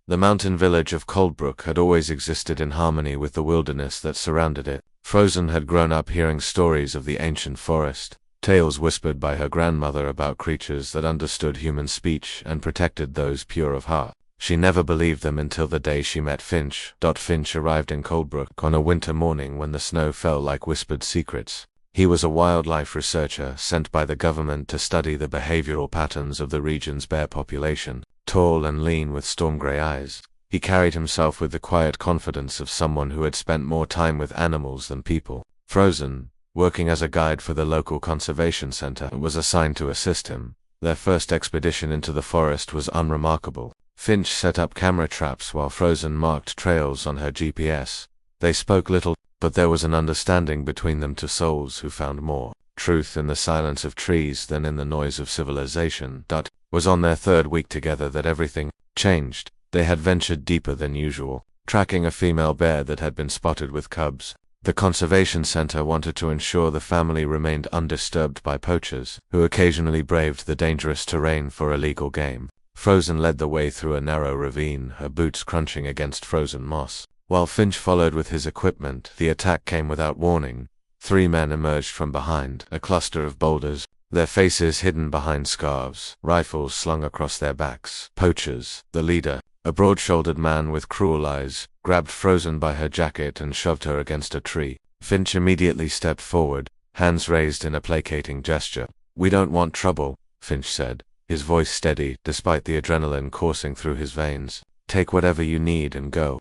The mountain village of Coldbrook had always existed in harmony with the wilderness that surrounded it. Frozen had grown up hearing stories of the ancient forest, tales whispered by her grandmother about creatures that understood human speech and protected those pure of heart. She never believed them until the day she met Finch. Finch arrived in Coldbrook on a winter morning when the snow fell like whispered secrets. He was a wildlife researcher sent by the government to study the behavioral patterns of the region's bear population. Tall and lean with storm-gray eyes, he carried himself with the quiet confidence of someone who had spent more time with animals than people. Frozen, working as a guide for the local conservation center, was assigned to assist him. Their first expedition into the forest was unremarkable. Finch set up camera traps while Frozen marked trails on her GPS. They spoke little, but there was an understanding between them, two souls who found more truth in the silence of trees than in the noise of civilization. It was on their third week together that everything changed. They had ventured deeper than usual, tracking a female bear that had been spotted with cubs. The conservation center wanted to ensure the family remained undisturbed by poachers, who occasionally braved the dangerous terrain for illegal game. Frozen led the way through a narrow ravine, her boots crunching against frozen moss. While Finch followed with his equipment, the attack came without warning. 3 men emerged from behind a cluster of boulders, their faces hidden behind scarves, rifles slung across their backs. Poachers. The leader, a broad-shouldered man with cruel eyes, grabbed Frozen by her jacket and shoved her against a tree. Finch immediately stepped forward, hands raised in a placating gesture. "We don't want trouble," Finch said, his voice steady despite the adrenaline coursing through his veins. "Take whatever you need and go."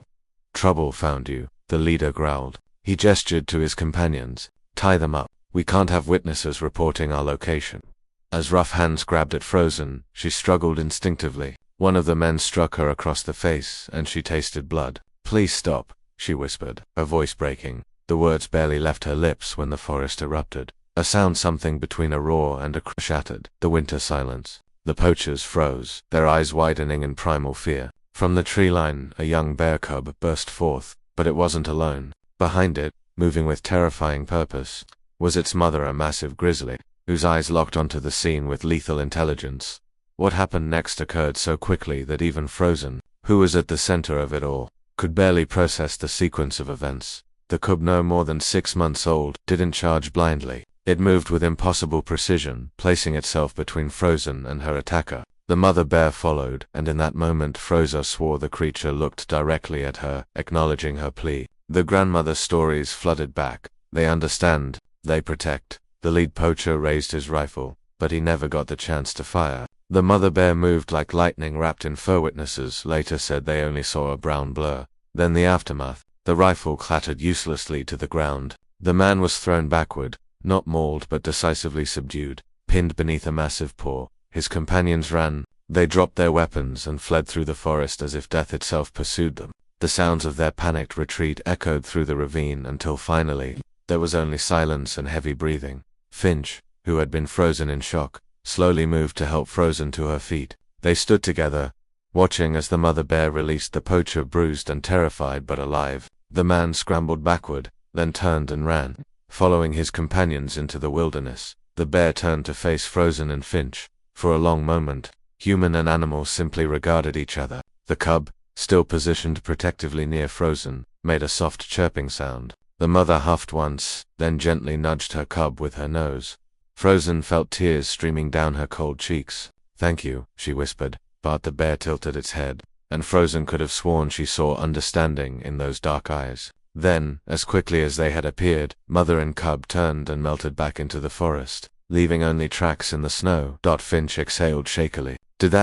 "Trouble found you," the leader growled. He gestured to his companions. "Tie them up. We can't have witnesses reporting our location." As rough hands grabbed at Frozen, she struggled instinctively. One of the men struck her across the face, and she tasted blood. "Please stop," she whispered, her voice breaking. The words barely left her lips when the forest erupted. A sound something between a roar and a crash shattered the winter silence. The poachers froze, their eyes widening in primal fear. From the tree line, a young bear cub burst forth, but it wasn't alone. Behind it, moving with terrifying purpose, was its mother, a massive grizzly, whose eyes locked onto the scene with lethal intelligence. What happened next occurred so quickly that even Frozen, who was at the center of it all, could barely process the sequence of events. The cub, no more than 6 months old, didn't charge blindly. It moved with impossible precision, placing itself between Frozen and her attacker. The mother bear followed, and in that moment Frozen swore the creature looked directly at her, acknowledging her plea. The grandmother's stories flooded back. They understand, they protect. The lead poacher raised his rifle, but he never got the chance to fire. The mother bear moved like lightning wrapped in fur. Witnesses later said they only saw a brown blur. Then the aftermath. The rifle clattered uselessly to the ground. The man was thrown backward, not mauled but decisively subdued, pinned beneath a massive paw. His companions ran. They dropped their weapons and fled through the forest as if death itself pursued them. The sounds of their panicked retreat echoed through the ravine until finally, there was only silence and heavy breathing. Finch, who had been frozen in shock, slowly moved to help Frozen to her feet. They stood together, watching as the mother bear released the poacher, bruised and terrified but alive. The man scrambled backward, then turned and ran, following his companions into the wilderness. The bear turned to face Frozen and Finch. For a long moment, human and animal simply regarded each other. The cub, still positioned protectively near Frozen, made a soft chirping sound. The mother huffed once, then gently nudged her cub with her nose. Frozen felt tears streaming down her cold cheeks. "Thank you," she whispered, but the bear tilted its head, and Frozen could have sworn she saw understanding in those dark eyes. Then, as quickly as they had appeared, mother and cub turned and melted back into the forest, leaving only tracks in the snow. Finch exhaled shakily. Did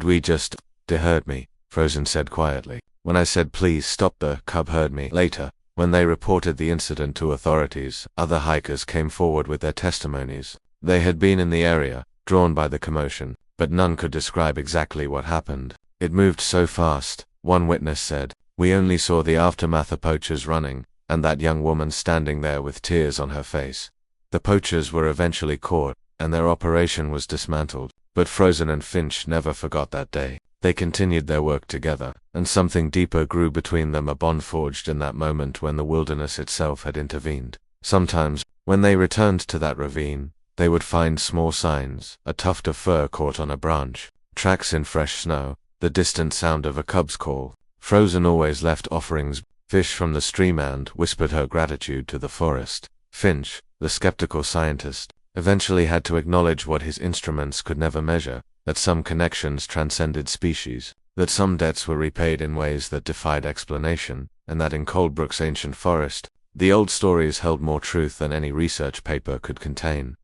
we just, they heard me," Frozen said quietly. "When I said please stop, the cub heard me." Later, when they reported the incident to authorities, other hikers came forward with their testimonies. They had been in the area, drawn by the commotion, but none could describe exactly what happened. "It moved so fast," one witness said. "We only saw the aftermath of poachers running, and that young woman standing there with tears on her face." The poachers were eventually caught, and their operation was dismantled. But Frozen and Finch never forgot that day. They continued their work together, and something deeper grew between them, a bond forged in that moment when the wilderness itself had intervened. Sometimes, when they returned to that ravine, they would find small signs, a tuft of fur caught on a branch, tracks in fresh snow, the distant sound of a cub's call. Frozen always left offerings, fish from the stream, and whispered her gratitude to the forest. Finch, the skeptical scientist, eventually had to acknowledge what his instruments could never measure, that some connections transcended species, that some debts were repaid in ways that defied explanation, and that in Coldbrook's ancient forest, the old stories held more truth than any research paper could contain.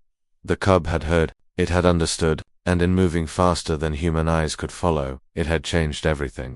The cub had heard, it had understood, and in moving faster than human eyes could follow, it had changed everything.